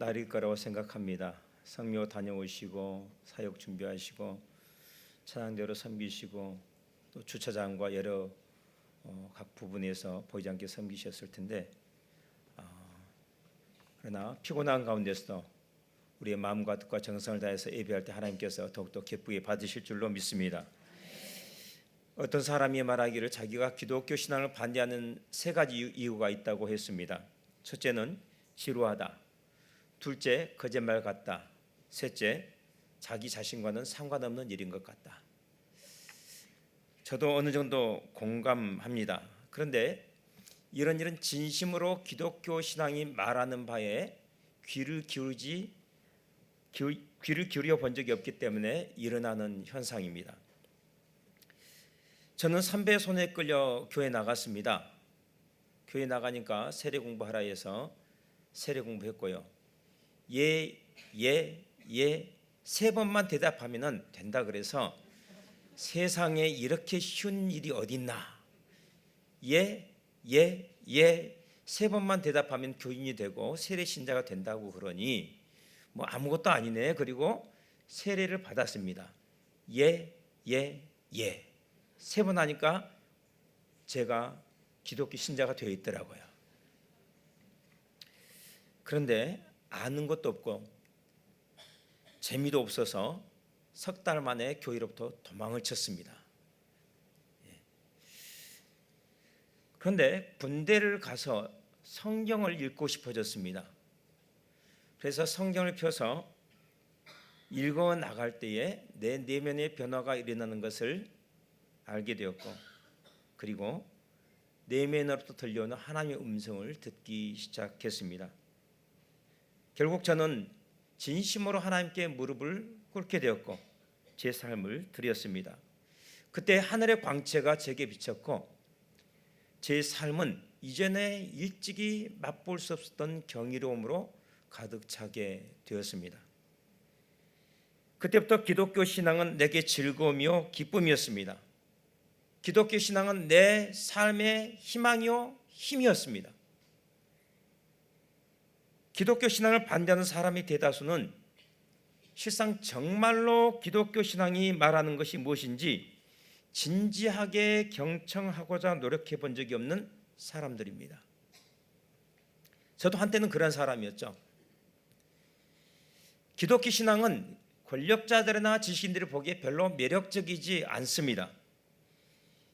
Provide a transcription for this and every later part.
날일 거라고 생각합니다. 성묘 다녀오시고 사역 준비하시고 찬양대로 섬기시고 또 주차장과 여러 각 부분에서 보이지 않게 섬기셨을 텐데 그러나 피곤한 가운데서도 우리의 마음과 뜻과 정성을 다해서 예배할 때 하나님께서 더욱더 기쁘게 받으실 줄로 믿습니다. 어떤 사람이 말하기를 자기가 기독교 신앙을 반대하는 세 가지 이유가 있다고 했습니다. 첫째는 지루하다, 둘째 거짓말 같다, 셋째 자기 자신과는 상관없는 일인 것 같다. 저도 어느 정도 공감합니다. 그런데 이런 일은 진심으로 기독교 신앙이 말하는 바에 귀를 기울여 본 적이 없기 때문에 일어나는 현상입니다. 저는 선배 손에 끌려 교회 나갔습니다. 교회 나가니까 세례 공부하라 해서 세례 공부했고요. 예 세 번만 대답하면 된다 그래서 세상에 이렇게 쉬운 일이 어딨나. 예 세 번만 대답하면 교인이 되고 세례 신자가 된다고 그러니 뭐 아무것도 아니네. 그리고 세례를 받았습니다. 예 세 번 하니까 제가 기독교 신자가 되어 있더라고요. 그런데 아는 것도 없고 재미도 없어서 석 달 만에 교회로부터 도망을 쳤습니다. 그런데 군대를 가서 성경을 읽고 싶어졌습니다. 그래서 성경을 펴서 읽어 나갈 때에 내 내면의 변화가 일어나는 것을 알게 되었고, 그리고 내면으로부터 들려오는 하나님의 음성을 듣기 시작했습니다. 결국 저는 진심으로 하나님께 무릎을 꿇게 되었고 제 삶을 드렸습니다. 그때 하늘의 광채가 제게 비쳤고 제 삶은 이전에 일찍이 맛볼 수 없었던 경이로움으로 가득 차게 되었습니다. 그때부터 기독교 신앙은 내게 즐거움이요 기쁨이었습니다. 기독교 신앙은 내 삶의 희망이요 힘이었습니다. 기독교 신앙을 반대하는 사람의 대다수는 실상 정말로 기독교 신앙이 말하는 것이 무엇인지 진지하게 경청하고자 노력해 본 적이 없는 사람들입니다. 저도 한때는 그런 사람이었죠. 기독교 신앙은 권력자들이나 지식인들이 보기에 별로 매력적이지 않습니다.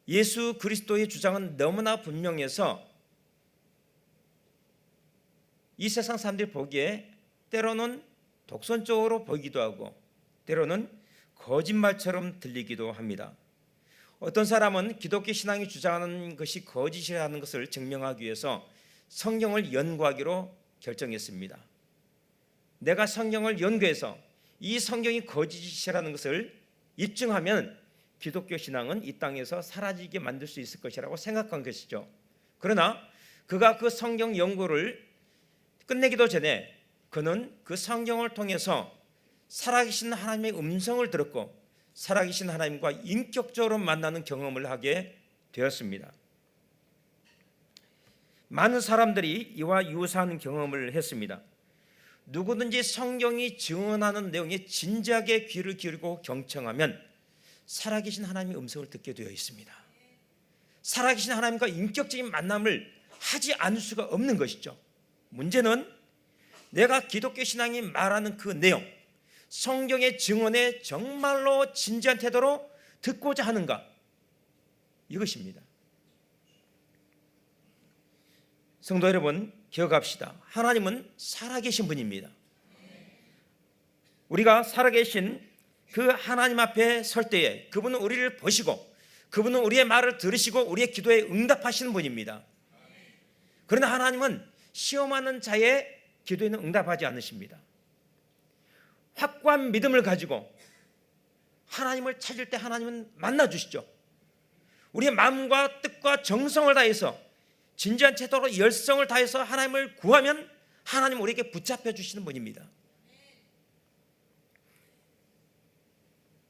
예수 그리스도의 주장은 너무나 분명해서 이 세상 사람들이 보기에 때로는 독선적으로 보이기도 하고 때로는 거짓말처럼 들리기도 합니다. 어떤 사람은 기독교 신앙이 주장하는 것이 거짓이라는 것을 증명하기 위해서 성경을 연구하기로 결정했습니다. 내가 성경을 연구해서 이 성경이 거짓이라는 것을 입증하면 기독교 신앙은 이 땅에서 사라지게 만들 수 있을 것이라고 생각한 것이죠. 그러나 그가 그 성경 연구를 끝내기도 전에 그는 그 성경을 통해서 살아계신 하나님의 음성을 들었고 살아계신 하나님과 인격적으로 만나는 경험을 하게 되었습니다. 많은 사람들이 이와 유사한 경험을 했습니다. 누구든지 성경이 증언하는 내용에 진지하게 귀를 기울이고 경청하면 살아계신 하나님의 음성을 듣게 되어 있습니다. 살아계신 하나님과 인격적인 만남을 하지 않을 수가 없는 것이죠. 문제는 내가 기독교 신앙이 말하는 그 내용, 성경의 증언에 정말로 진지한 태도로 듣고자 하는가, 이것입니다. 성도 여러분, 기억합시다. 하나님은 살아계신 분입니다. 우리가 살아계신 그 하나님 앞에 설 때에 그분은 우리를 보시고 그분은 우리의 말을 들으시고 우리의 기도에 응답하시는 분입니다. 그러나 하나님은 시험하는 자의 기도에는 응답하지 않으십니다. 확고한 믿음을 가지고 하나님을 찾을 때 하나님은 만나주시죠. 우리의 마음과 뜻과 정성을 다해서 진지한 태도로 열성을 다해서 하나님을 구하면 하나님은 우리에게 붙잡혀 주시는 분입니다.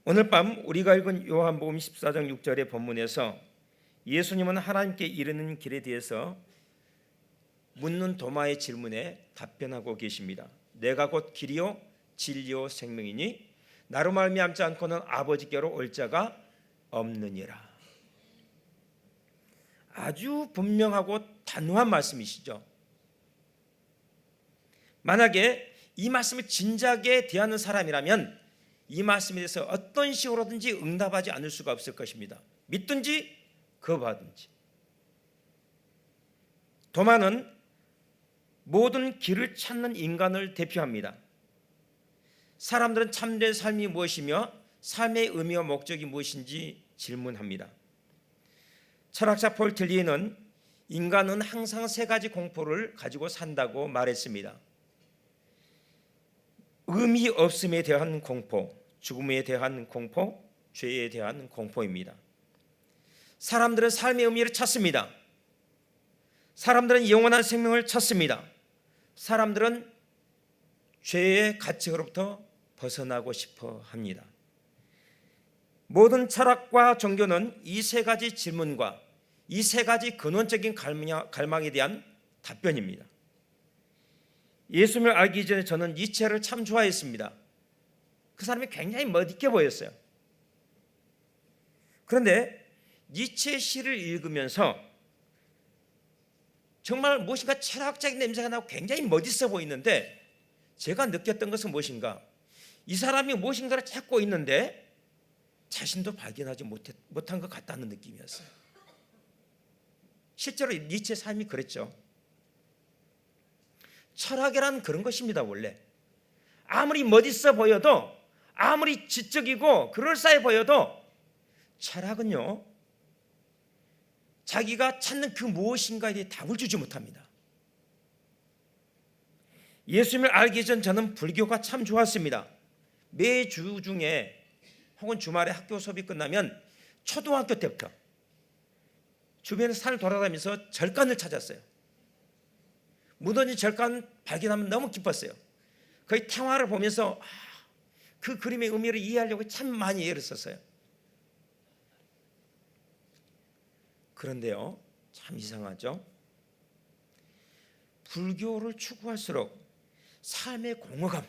오늘 밤 우리가 읽은 요한복음 14장 6절의 본문에서 예수님은 하나님께 이르는 길에 대해서 묻는 도마의 질문에 답변하고 계십니다. 내가 곧 길이요 진리요 생명이니 나로 말미암지 않고는 아버지께로 올 자가 없느니라. 아주 분명하고 단호한 말씀이시죠. 만약에 이 말씀을 진작에 대하는 사람이라면 이 말씀에 대해서 어떤 식으로든지 응답하지 않을 수가 없을 것입니다. 믿든지 거부하든지. 도마는 모든 길을 찾는 인간을 대표합니다. 사람들은 참된 삶이 무엇이며 삶의 의미와 목적이 무엇인지 질문합니다. 철학자 폴 틸리에는 인간은 항상 세 가지 공포를 가지고 산다고 말했습니다. 의미 없음에 대한 공포, 죽음에 대한 공포, 죄에 대한 공포입니다. 사람들은 삶의 의미를 찾습니다. 사람들은 영원한 생명을 찾습니다. 사람들은 죄의 가책으로부터 벗어나고 싶어 합니다. 모든 철학과 종교는 이 세 가지 질문과 이 세 가지 근원적인 갈망에 대한 답변입니다. 예수님을 알기 전에 저는 니체를 참 좋아했습니다. 그 사람이 굉장히 멋있게 보였어요. 그런데 니체의 시를 읽으면서 정말 무엇인가 철학적인 냄새가 나고 굉장히 멋있어 보이는데 제가 느꼈던 것은 무엇인가? 이 사람이 무엇인가를 찾고 있는데 자신도 발견하지 못한 것 같다는 느낌이었어요. 실제로 니체의 삶이 그랬죠. 철학이란 그런 것입니다. 원래 아무리 멋있어 보여도 아무리 지적이고 그럴싸해 보여도 철학은요 자기가 찾는 그 무엇인가에 대해 답을 주지 못합니다. 예수님을 알기 전 저는 불교가 참 좋았습니다. 매주 중에 혹은 주말에 학교 수업이 끝나면 초등학교 때부터 주변의 산을 돌아다니면서 절간을 찾았어요. 무더니 절간 발견하면 너무 기뻤어요. 거의 태화를 보면서 그 그림의 의미를 이해하려고 참 많이 애를 썼어요. 그런데요, 참 이상하죠. 불교를 추구할수록 삶의 공허감,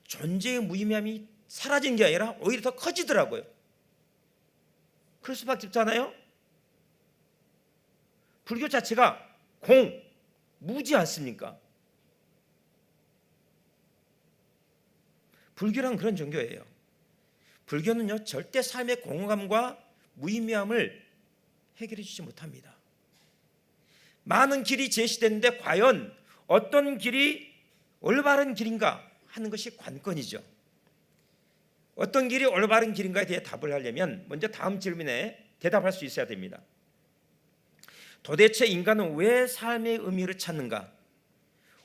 존재의 무의미함이 사라진 게 아니라 오히려 더 커지더라고요. 그럴 수밖에 없잖아요. 불교 자체가 무지 않습니까? 불교란 그런 종교예요. 불교는요 절대 삶의 공허감과 무의미함을 해결해 주지 못합니다. 많은 길이 제시되는데 과연 어떤 길이 올바른 길인가 하는 것이 관건이죠. 어떤 길이 올바른 길인가에 대해 답을 하려면 먼저 다음 질문에 대답할 수 있어야 됩니다. 도대체 인간은 왜 삶의 의미를 찾는가?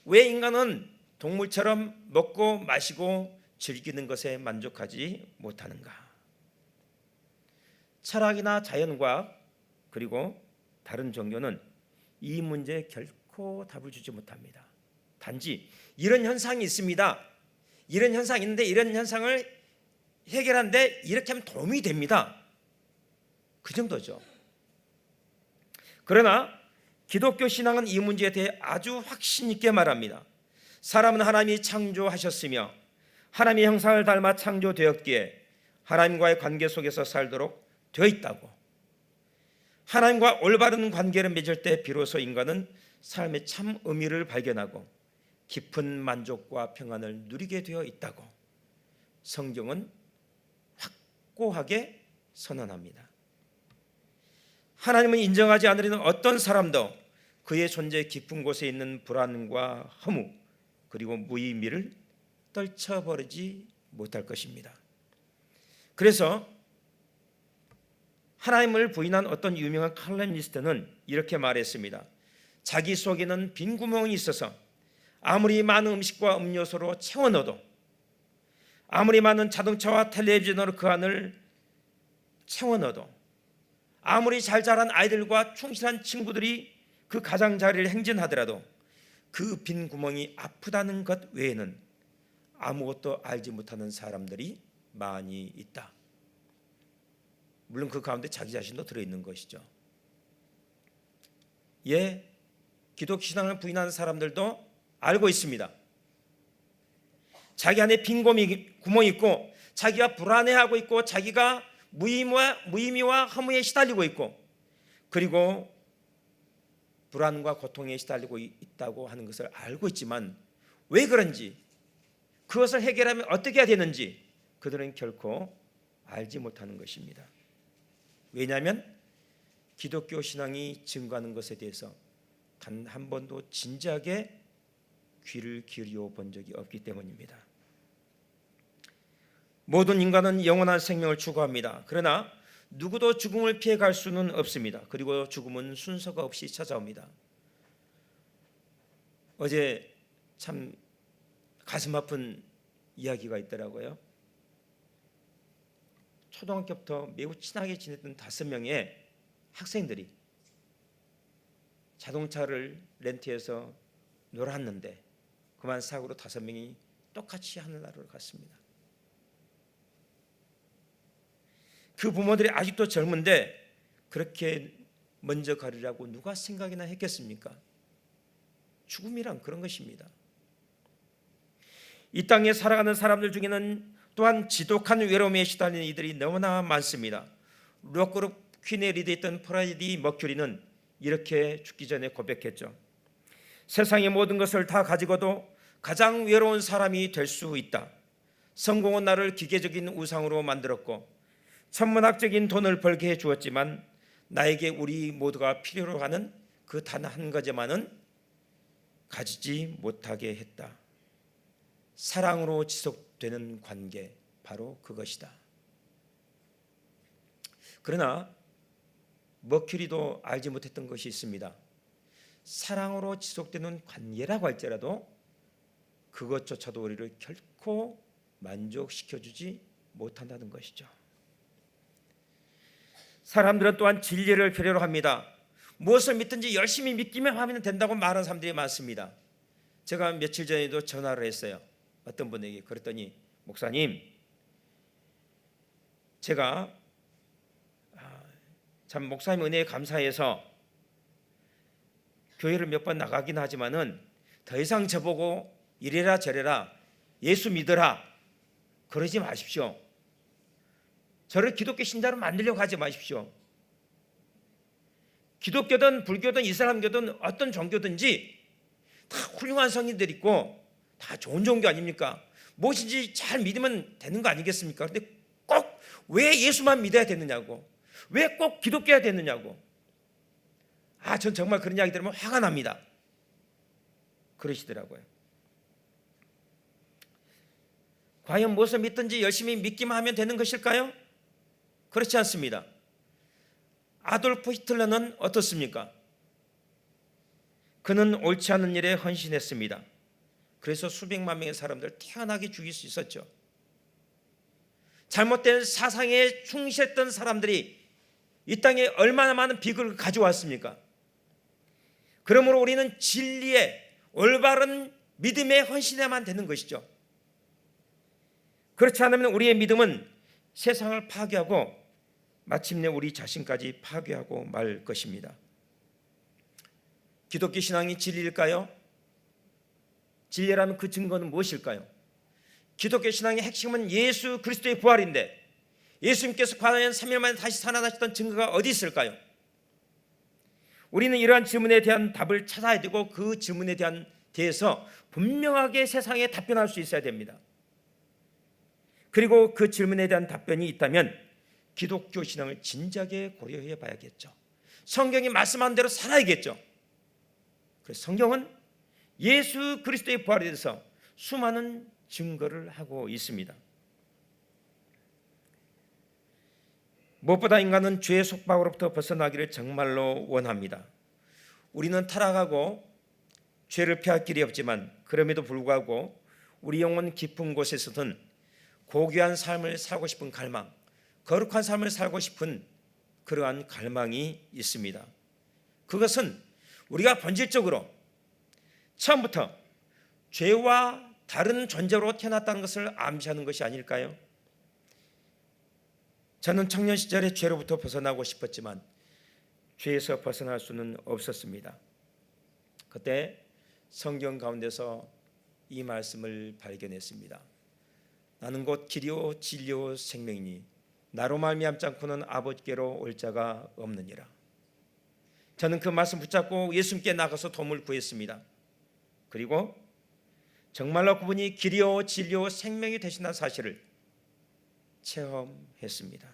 왜 인간은 동물처럼 먹고 마시고 즐기는 것에 만족하지 못하는가? 철학이나 자연과학 그리고 다른 종교는 이 문제에 결코 답을 주지 못합니다. 단지 이런 현상이 있습니다. 이런 현상이 있는데 이런 현상을 해결하는데 이렇게 하면 도움이 됩니다. 그 정도죠. 그러나 기독교 신앙은 이 문제에 대해 아주 확신 있게 말합니다. 사람은 하나님이 창조하셨으며 하나님의 형상을 닮아 창조되었기에 하나님과의 관계 속에서 살도록 되어 있다고. 하나님과 올바른 관계를 맺을 때 비로소 인간은 삶의 참 의미를 발견하고 깊은 만족과 평안을 누리게 되어 있다고 성경은 확고하게 선언합니다. 하나님은 인정하지 않으려는 어떤 사람도 그의 존재 깊은 곳에 있는 불안과 허무 그리고 무의미를 떨쳐버리지 못할 것입니다. 그래서 하나님을 부인한 어떤 유명한 칼럼니스트는 이렇게 말했습니다. 자기 속에는 빈 구멍이 있어서 아무리 많은 음식과 음료수로 채워 넣어도 아무리 많은 자동차와 텔레비전으로 그 안을 채워 넣어도 아무리 잘 자란 아이들과 충실한 친구들이 그 가장자리를 행진하더라도 그 빈 구멍이 아프다는 것 외에는 아무것도 알지 못하는 사람들이 많이 있다. 물론 그 가운데 자기 자신도 들어있는 것이죠. 예, 기독 신앙을 부인하는 사람들도 알고 있습니다. 자기 안에 빈 구멍이 있고 자기가 불안해하고 있고 자기가 무의미와 허무에 시달리고 있고 그리고 불안과 고통에 시달리고 있다고 하는 것을 알고 있지만 왜 그런지 그것을 해결하면 어떻게 해야 되는지 그들은 결코 알지 못하는 것입니다. 왜냐하면 기독교 신앙이 증거하는 것에 대해서 단 한 번도 진지하게 귀를 기울여 본 적이 없기 때문입니다. 모든 인간은 영원한 생명을 추구합니다. 그러나 누구도 죽음을 피해갈 수는 없습니다. 그리고 죽음은 순서가 없이 찾아옵니다. 어제 참 가슴 아픈 이야기가 있더라고요. 초등학교부터 매우 친하게 지냈던 5명의 학생들이 자동차를 렌트해서 놀았는데 그만 사고로 5명이 똑같이 하늘나라로 갔습니다. 그 부모들이 아직도 젊은데 그렇게 먼저 가리라고 누가 생각이나 했겠습니까? 죽음이란 그런 것입니다. 이 땅에 살아가는 사람들 중에는 또한 지독한 외로움에 시달리는 이들이 너무나 많습니다. 록그룹 퀸에 리드했던 프레디 머큐리는 이렇게 죽기 전에 고백했죠. 세상의 모든 것을 다 가지고도 가장 외로운 사람이 될 수 있다. 성공은 나를 기계적인 우상으로 만들었고 천문학적인 돈을 벌게 해주었지만 나에게 우리 모두가 필요로 하는 그 단 한 가지만은 가지지 못하게 했다. 사랑으로 지속되는 관계, 바로 그것이다. 그러나 머큐리도 알지 못했던 것이 있습니다. 사랑으로 지속되는 관계라고 할지라도 그것조차도 우리를 결코 만족시켜주지 못한다는 것이죠. 사람들은 또한 진리를 필요로 합니다. 무엇을 믿든지 열심히 믿기만 하면 된다고 말하는 사람들이 많습니다. 제가 며칠 전에도 전화를 했어요. 어떤 분에게. 그랬더니 목사님, 제가 참 목사님 은혜에 감사해서 교회를 몇 번 나가긴 하지만은 더 이상 저보고 이래라 저래라 예수 믿어라 그러지 마십시오. 저를 기독교 신자로 만들려고 하지 마십시오. 기독교든 불교든 이슬람교든 어떤 종교든지 다 훌륭한 성인들 있고 다 좋은 종교 아닙니까? 무엇인지 잘 믿으면 되는 거 아니겠습니까? 그런데 꼭 왜 예수만 믿어야 되느냐고, 왜 꼭 기독교야 되느냐고. 전 정말 그런 이야기 들으면 화가 납니다. 그러시더라고요. 과연 무엇을 믿든지 열심히 믿기만 하면 되는 것일까요? 그렇지 않습니다. 아돌프 히틀러는 어떻습니까? 그는 옳지 않은 일에 헌신했습니다. 그래서 수백만 명의 사람들을 태어나게 죽일 수 있었죠. 잘못된 사상에 충실했던 사람들이 이 땅에 얼마나 많은 비극을 가져왔습니까? 그러므로 우리는 진리에 올바른 믿음에 헌신해야만 되는 것이죠. 그렇지 않으면 우리의 믿음은 세상을 파괴하고 마침내 우리 자신까지 파괴하고 말 것입니다. 기독교 신앙이 진리일까요? 진리라면 그 증거는 무엇일까요? 기독교 신앙의 핵심은 예수 그리스도의 부활인데 예수님께서 과연 3일 만에 다시 살아나셨던 증거가 어디 있을까요? 우리는 이러한 질문에 대한 답을 찾아야 되고 그 질문에 대해서 분명하게 세상에 답변할 수 있어야 됩니다. 그리고 그 질문에 대한 답변이 있다면 기독교 신앙을 진지하게 고려해 봐야겠죠. 성경이 말씀한 대로 살아야겠죠. 그래서 성경은 예수 그리스도의 부활에 대해서 수많은 증거를 하고 있습니다. 무엇보다 인간은 죄의 속박으로부터 벗어나기를 정말로 원합니다. 우리는 타락하고 죄를 피할 길이 없지만 그럼에도 불구하고 우리 영혼 깊은 곳에서든 고귀한 삶을 살고 싶은 갈망, 거룩한 삶을 살고 싶은 그러한 갈망이 있습니다. 그것은 우리가 본질적으로 처음부터 죄와 다른 존재로 태어났다는 것을 암시하는 것이 아닐까요? 저는 청년 시절에 죄로부터 벗어나고 싶었지만 죄에서 벗어날 수는 없었습니다. 그때 성경 가운데서 이 말씀을 발견했습니다. 나는 곧 길이요 진리요 생명이니 나로 말미암지 않고는 아버지께로 올 자가 없느니라. 저는 그 말씀 붙잡고 예수님께 나가서 도움을 구했습니다. 그리고 정말로 그분이 길이요 진리요 생명이 되신다는 사실을 체험했습니다.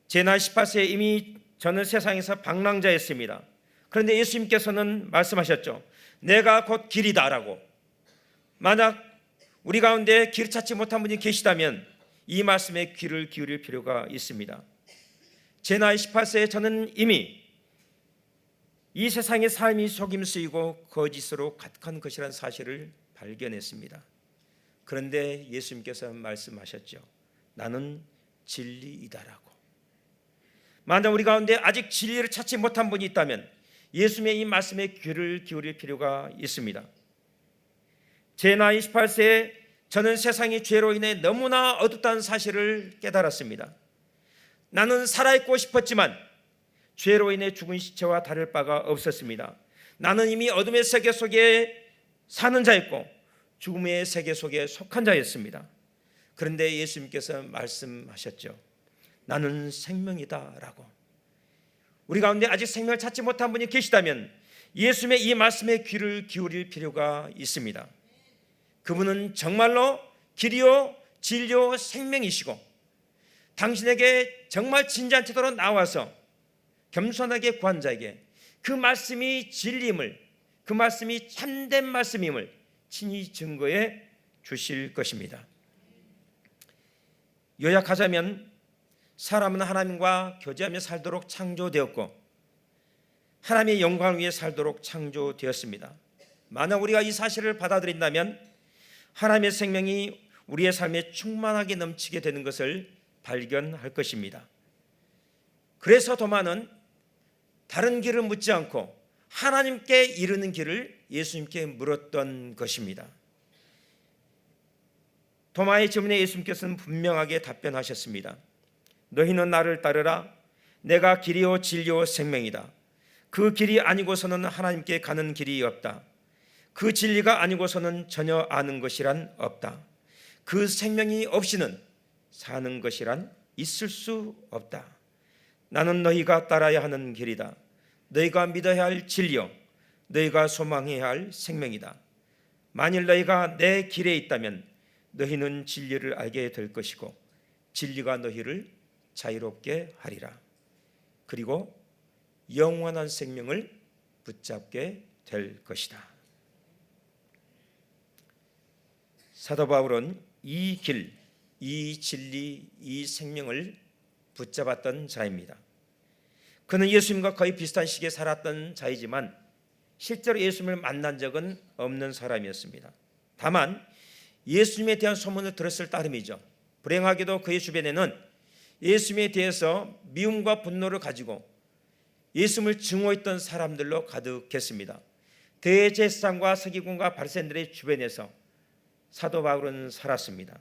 제 나이 18세에 이미 저는 세상에서 방랑자였습니다. 그런데 예수님께서는 말씀하셨죠. 내가 곧 길이다라고. 만약 우리 가운데 길을 찾지 못한 분이 계시다면 이 말씀에 귀를 기울일 필요가 있습니다. 제 나이 18세에 저는 이미 이 세상의 삶이 속임수이고 거짓으로 가득한 것이라는 사실을 발견했습니다. 그런데 예수님께서 말씀하셨죠. 나는 진리이다라고. 만약 우리 가운데 아직 진리를 찾지 못한 분이 있다면 예수님의 이 말씀에 귀를 기울일 필요가 있습니다. 제 나이 18세에 저는 세상의 죄로 인해 너무나 어둡다는 사실을 깨달았습니다. 나는 살아있고 싶었지만 죄로 인해 죽은 시체와 다를 바가 없었습니다. 나는 이미 어둠의 세계 속에 사는 자였고 죽음의 세계 속에 속한 자였습니다. 그런데 예수님께서 말씀하셨죠. 나는 생명이다라고. 우리 가운데 아직 생명을 찾지 못한 분이 계시다면 예수님의 이 말씀에 귀를 기울일 필요가 있습니다. 그분은 정말로 길이요 진리요 생명이시고 당신에게 정말 진지한 태도로 나와서 겸손하게 구한 자에게 그 말씀이 진리임을, 그 말씀이 참된 말씀임을 친히 증거해 주실 것입니다. 요약하자면 사람은 하나님과 교제하며 살도록 창조되었고 하나님의 영광을 위해 살도록 창조되었습니다. 만약 우리가 이 사실을 받아들인다면 하나님의 생명이 우리의 삶에 충만하게 넘치게 되는 것을 발견할 것입니다. 그래서 도마는 다른 길을 묻지 않고 하나님께 이르는 길을 예수님께 물었던 것입니다. 도마의 질문에 예수님께서는 분명하게 답변하셨습니다. 너희는 나를 따르라. 내가 길이요 진리요 생명이다. 그 길이 아니고서는 하나님께 가는 길이 없다. 그 진리가 아니고서는 전혀 아는 것이란 없다. 그 생명이 없이는 사는 것이란 있을 수 없다. 나는 너희가 따라야 하는 길이다. 너희가 믿어야 할 진리요 너희가 소망해야 할 생명이다. 만일 너희가 내 길에 있다면 너희는 진리를 알게 될 것이고 진리가 너희를 자유롭게 하리라. 그리고 영원한 생명을 붙잡게 될 것이다. 사도 바울은 이 길, 이 진리, 이 생명을 붙잡았던 자입니다. 그는 예수님과 거의 비슷한 시기에 살았던 자이지만 실제로 예수님을 만난 적은 없는 사람이었습니다. 다만 예수님에 대한 소문을 들었을 따름이죠. 불행하게도 그의 주변에는 예수님에 대해서 미움과 분노를 가지고 예수님을 증오했던 사람들로 가득했습니다. 대제사장과 서기관과 바리새인들의 주변에서 사도 바울은 살았습니다.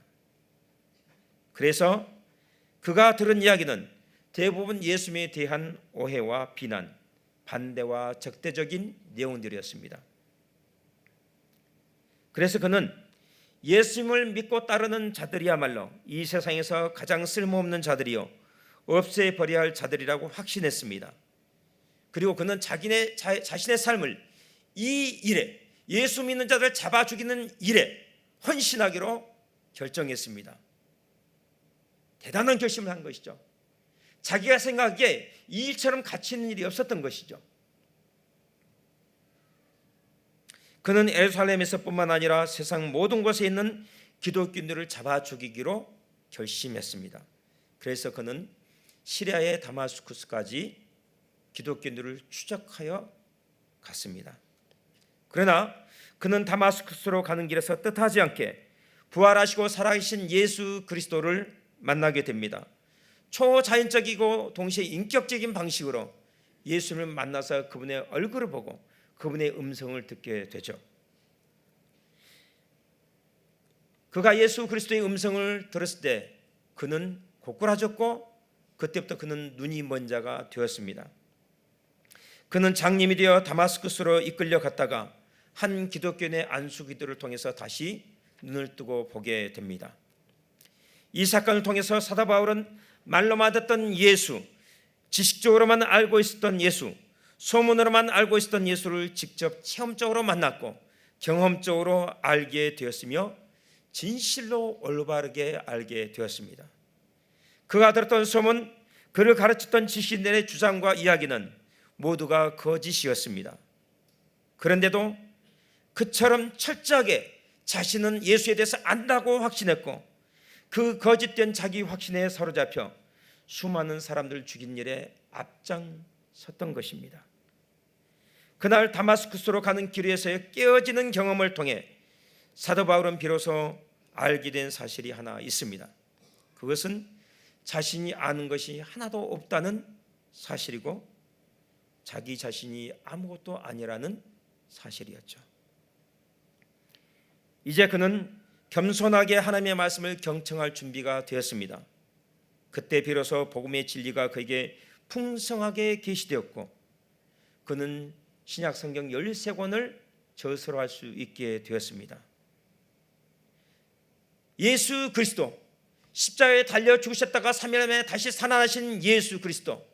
그래서 그가 들은 이야기는 대부분 예수님에 대한 오해와 비난, 반대와 적대적인 내용들이었습니다. 그래서 그는 예수님을 믿고 따르는 자들이야말로 이 세상에서 가장 쓸모없는 자들이요 없애버려야 할 자들이라고 확신했습니다. 그리고 그는 자신의 삶을 이 일에, 예수 믿는 자들을 잡아 죽이는 일에 헌신하기로 결정했습니다. 대단한 결심을 한 것이죠. 자기가 생각하기에 이 일처럼 가치 있는 일이 없었던 것이죠. 그는 예루살렘에서뿐만 아니라 세상 모든 곳에 있는 기독교인들을 잡아 죽이기로 결심했습니다. 그래서 그는 시리아의 다마스쿠스까지 기독교인들을 추적하여 갔습니다. 그러나 그는 다마스쿠스로 가는 길에서 뜻하지 않게 부활하시고 살아계신 예수 그리스도를 만나게 됩니다. 초자연적이고 동시에 인격적인 방식으로 예수님을 만나서 그분의 얼굴을 보고 그분의 음성을 듣게 되죠. 그가 예수 그리스도의 음성을 들었을 때 그는 고꾸라졌고 그때부터 그는 눈이 먼 자가 되었습니다. 그는 장님이 되어 다마스쿠스로 이끌려 갔다가 한 기독교인의 안수기도를 통해서 다시 눈을 뜨고 보게 됩니다. 이 사건을 통해서 사도 바울은 말로만 듣던 예수, 지식적으로만 알고 있었던 예수, 소문으로만 알고 있었던 예수를 직접 체험적으로 만났고 경험적으로 알게 되었으며 진실로 올바르게 알게 되었습니다. 그가 들었던 소문, 그를 가르쳤던 지식인들의 주장과 이야기는 모두가 거짓이었습니다. 그런데도 그처럼 철저하게 자신은 예수에 대해서 안다고 확신했고 그 거짓된 자기 확신에 사로잡혀 수많은 사람들을 죽인 일에 앞장섰던 것입니다. 그날 다마스쿠스로 가는 길에서의 깨어지는 경험을 통해 사도 바울은 비로소 알게 된 사실이 하나 있습니다. 그것은 자신이 아는 것이 하나도 없다는 사실이고 자기 자신이 아무것도 아니라는 사실이었죠. 이제 그는 겸손하게 하나님의 말씀을 경청할 준비가 되었습니다. 그때 비로소 복음의 진리가 그에게 풍성하게 계시되었고 그는 신약 성경 13권을 저서로할 수 있게 되었습니다. 예수 그리스도, 십자가에 달려 죽으셨다가 3일 만에 다시 살아나신 예수 그리스도,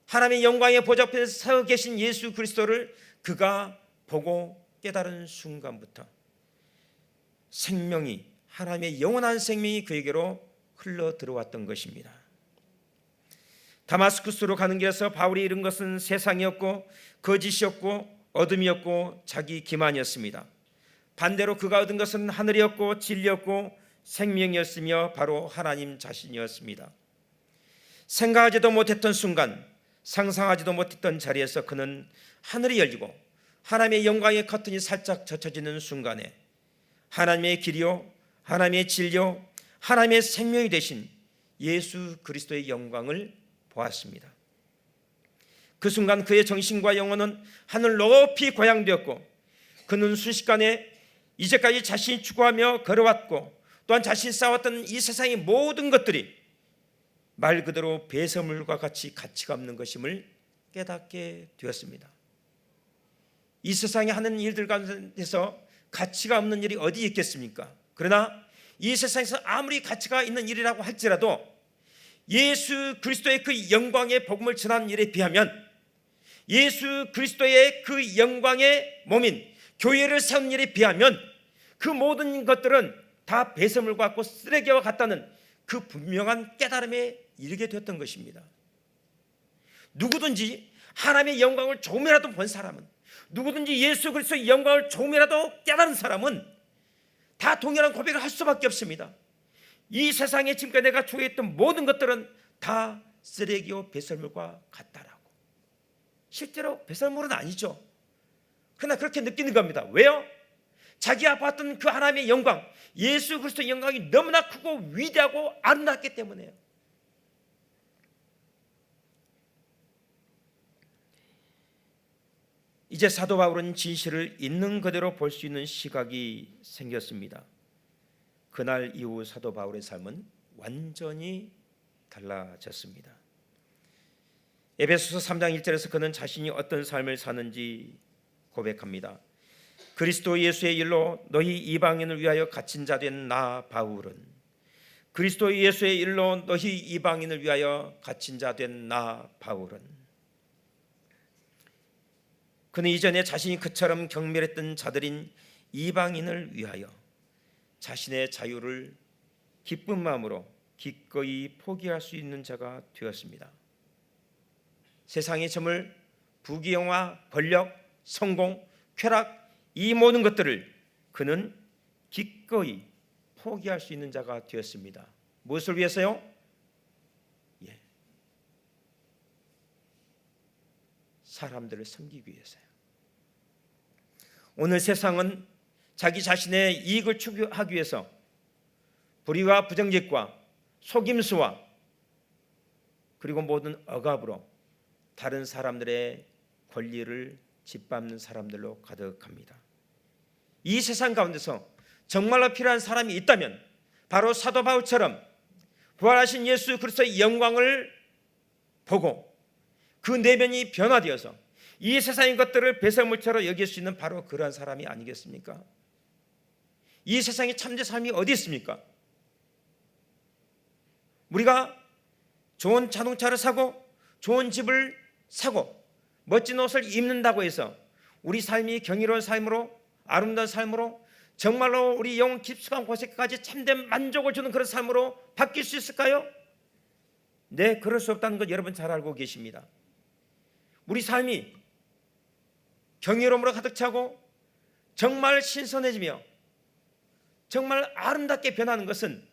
하나님의 영광의 보좌 앞에 서 계신 예수 그리스도를 그가 보고 깨달은 순간부터 생명이, 하나님의 영원한 생명이 그에게로 흘러 들어왔던 것입니다. 다마스쿠스로 가는 길에서 바울이 잃은 것은 세상이었고 거짓이었고 어둠이었고 자기 기만이었습니다. 반대로 그가 얻은 것은 하늘이었고 진리였고 생명이었으며 바로 하나님 자신이었습니다. 생각하지도 못했던 순간, 상상하지도 못했던 자리에서 그는 하늘이 열리고 하나님의 영광의 커튼이 살짝 젖혀지는 순간에 하나님의 길이요, 하나님의 진리요, 하나님의 생명이 되신 예수 그리스도의 영광을 보았습니다. 그 순간 그의 정신과 영혼은 하늘 높이 고양되었고 그는 순식간에 이제까지 자신이 추구하며 걸어왔고 또한 자신이 쌓았던 이 세상의 모든 것들이 말 그대로 배설물과 같이 가치가 없는 것임을 깨닫게 되었습니다. 이 세상에 하는 일들 가운데서 가치가 없는 일이 어디 있겠습니까? 그러나 이 세상에서 아무리 가치가 있는 일이라고 할지라도 예수 그리스도의 그 영광의 복음을 전하는 일에 비하면 예수 그리스도의 그 영광의 몸인 교회를 세우는 일에 비하면 그 모든 것들은 다 배설물과 같고 쓰레기와 같다는 그 분명한 깨달음에 이르게 되었던 것입니다. 누구든지 하나님의 영광을 조금이라도 본 사람은, 누구든지 예수 그리스도의 영광을 조금이라도 깨달은 사람은 다 동일한 고백을 할 수밖에 없습니다. 이 세상에 지금까지 내가 추구했던 모든 것들은 다 쓰레기요 배설물과 같다라고. 실제로 배설물은 아니죠. 그러나 그렇게 느끼는 겁니다. 왜요? 자기가 봤던 그 하나님의 영광, 예수 그리스도의 영광이 너무나 크고 위대하고 아름답기 때문에요. 이제 사도 바울은 진실을 있는 그대로 볼 수 있는 시각이 생겼습니다. 그날 이후 사도 바울의 삶은 완전히 달라졌습니다. 에베소서 3장 1절에서 그는 자신이 어떤 삶을 사는지 고백합니다. 그리스도 예수의 일로 너희 이방인을 위하여 갇힌 자 된 나 바울은, 그리스도 예수의 일로 너희 이방인을 위하여 갇힌 자 된 나 바울은. 그는 이전에 자신이 그처럼 경멸했던 자들인 이방인을 위하여 자신의 자유를 기쁜 마음으로 기꺼이 포기할 수 있는 자가 되었습니다. 세상의 점을 부귀영화, 권력, 성공, 쾌락, 이 모든 것들을 그는 기꺼이 포기할 수 있는 자가 되었습니다. 무엇을 위해서요? 사람들을 섬기기 위해서요. 오늘 세상은 자기 자신의 이익을 추구하기 위해서 불의와 부정직과 속임수와 그리고 모든 억압으로 다른 사람들의 권리를 짓밟는 사람들로 가득합니다. 이 세상 가운데서 정말로 필요한 사람이 있다면 바로 사도 바울처럼 부활하신 예수 그리스도의 영광을 보고 그 내면이 변화되어서 이 세상의 것들을 배설물처럼 여길 수 있는 바로 그러한 사람이 아니겠습니까? 이 세상에 참된 삶이 어디 있습니까? 우리가 좋은 자동차를 사고 좋은 집을 사고 멋진 옷을 입는다고 해서 우리 삶이 경이로운 삶으로 아름다운 삶으로 정말로 우리 영혼 깊숙한 곳에까지 참된 만족을 주는 그런 삶으로 바뀔 수 있을까요? 네, 그럴 수 없다는 것 여러분 잘 알고 계십니다. 우리 삶이 경이로움으로 가득 차고 정말 신선해지며 정말 아름답게 변하는 것은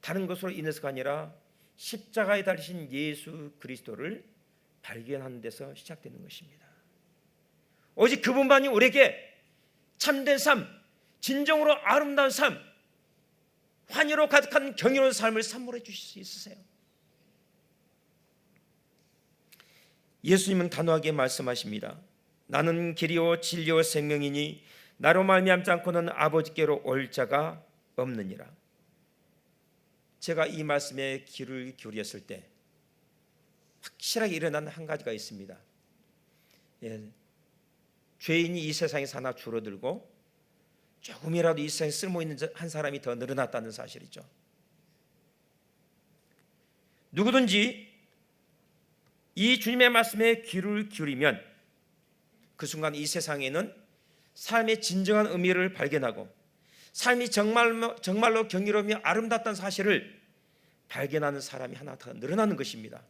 다른 것으로 인해서가 아니라 십자가에 달리신 예수 그리스도를 발견하는 데서 시작되는 것입니다. 오직 그분만이 우리에게 참된 삶, 진정으로 아름다운 삶, 환희로 가득한 경이로운 삶을 선물해 주실 수 있으세요. 예수님은 단호하게 말씀하십니다. 나는 길이요 진리요 생명이니 나로 말미암지 않고는 아버지께로 올 자가 없느니라. 제가 이 말씀에 귀를 기울였을 때 확실하게 일어난 한 가지가 있습니다. 죄인이 이 세상에서 하나 줄어들고 조금이라도 이 세상에 쓸모있는 한 사람이 더 늘어났다는 사실이죠. 누구든지 이 주님의 말씀에 귀를 기울이면 그 순간 이 세상에는 삶의 진정한 의미를 발견하고 삶이 정말로 경이로우며 아름답다는 사실을 발견하는 사람이 하나 더 늘어나는 것입니다.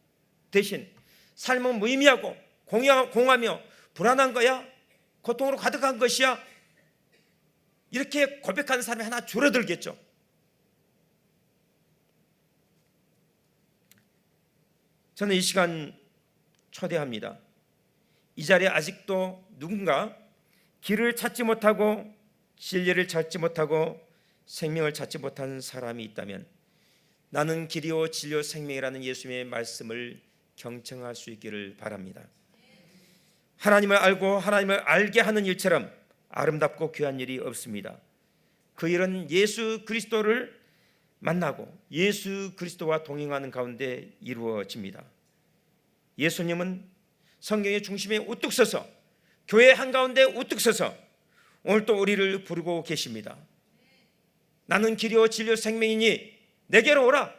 대신 삶은 무의미하고 공허하며 불안한 거야? 고통으로 가득한 것이야? 이렇게 고백하는 사람이 하나 줄어들겠죠. 저는 이 시간 초대합니다. 이 자리에 아직도 누군가 길을 찾지 못하고 진리를 찾지 못하고 생명을 찾지 못한 사람이 있다면 나는 길이요 진리요 생명이라는 예수님의 말씀을 경청할 수 있기를 바랍니다. 하나님을 알고 하나님을 알게 하는 일처럼 아름답고 귀한 일이 없습니다. 그 일은 예수 그리스도를 만나고 예수 그리스도와 동행하는 가운데 이루어집니다. 예수님은 성경의 중심에 우뚝 서서 교회 한가운데 우뚝 서서 오늘 또 우리를 부르고 계십니다. 나는 길이요 진리요 생명이니 내게로 오라.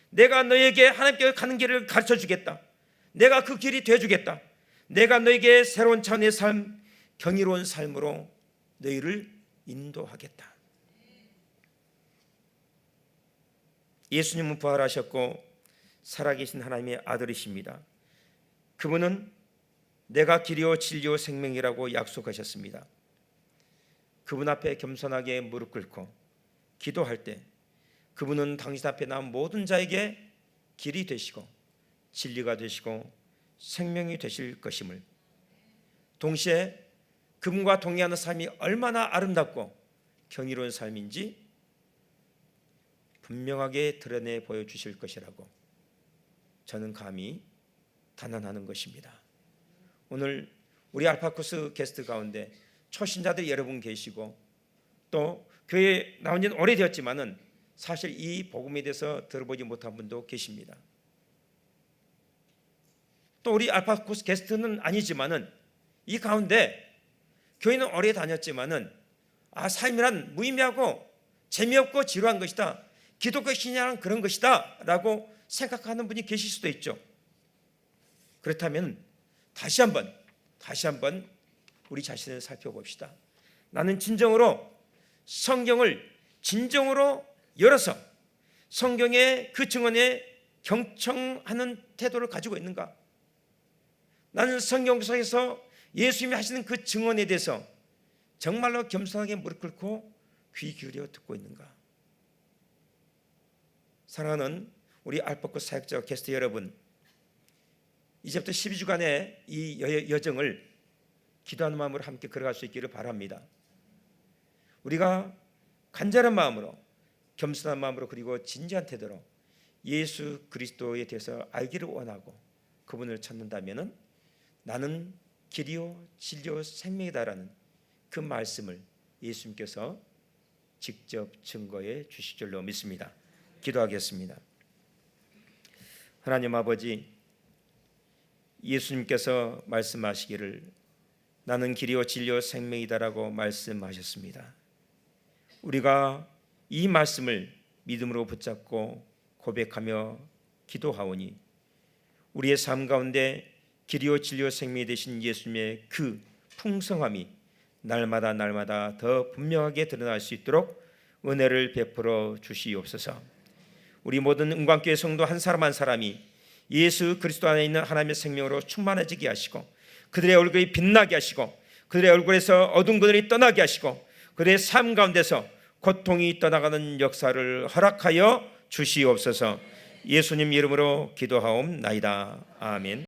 내가 너에게 하나님께 가는 길을 가르쳐 주겠다. 내가 그 길이 되어주겠다. 내가 너에게 새로운 차원의 삶, 경이로운 삶으로 너희를 인도하겠다. 예수님은 부활하셨고 살아계신 하나님의 아들이십니다. 그분은 내가 길이요 진리요 생명이라고 약속하셨습니다. 그분 앞에 겸손하게 무릎 꿇고 기도할 때 그분은 당신 앞에 나온 모든 자에게 길이 되시고 진리가 되시고 생명이 되실 것임을, 동시에 그분과 동행하는 삶이 얼마나 아름답고 경이로운 삶인지 분명하게 드러내 보여주실 것이라고 저는 감히 단언하는 것입니다. 오늘 우리 알파코스 게스트 가운데 초신자들 여러분 계시고 또 교회에 나온 지는 오래되었지만은 사실 이 복음에 대해서 들어보지 못한 분도 계십니다. 또 우리 알파코스 게스트는 아니지만은 이 가운데 교회는 오래 다녔지만은 삶이란 무의미하고 재미없고 지루한 것이다, 기독교 신앙은 그런 것이다 라고 생각하는 분이 계실 수도 있죠. 그렇다면 다시 한번 우리 자신을 살펴봅시다. 나는 진정으로 성경을 진정으로 열어서 성경의 그 증언에 경청하는 태도를 가지고 있는가? 나는 성경 속에서 예수님이 하시는 그 증언에 대해서 정말로 겸손하게 무릎 꿇고 귀 기울여 듣고 있는가? 사랑하는 우리 알파코스 사역자 게스트 여러분, 이제부터 12주간의 이 여정을 기도하는 마음으로 함께 걸어갈 수 있기를 바랍니다. 우리가 간절한 마음으로, 겸손한 마음으로, 그리고 진지한 태도로 예수 그리스도에 대해서 알기를 원하고 그분을 찾는다면 나는 길이요 진리요 생명이다라는 그 말씀을 예수님께서 직접 증거해 주실 줄로 믿습니다. 기도하겠습니다. 하나님 아버지, 예수님께서 말씀하시기를 나는 길이요 진리요 생명이다라고 말씀하셨습니다. 우리가 이 말씀을 믿음으로 붙잡고 고백하며 기도하오니 우리의 삶 가운데 길이요 진리요 생명이 되신 예수님의 그 풍성함이 날마다 더 분명하게 드러날 수 있도록 은혜를 베풀어 주시옵소서. 우리 모든 은광교회 성도 한 사람 한 사람이 예수 그리스도 안에 있는 하나님의 생명으로 충만해지게 하시고 그들의 얼굴이 빛나게 하시고 그들의 얼굴에서 어두운 그들이 떠나게 하시고 그들의 삶 가운데서 고통이 떠나가는 역사를 허락하여 주시옵소서. 예수님 이름으로 기도하옵나이다. 아멘.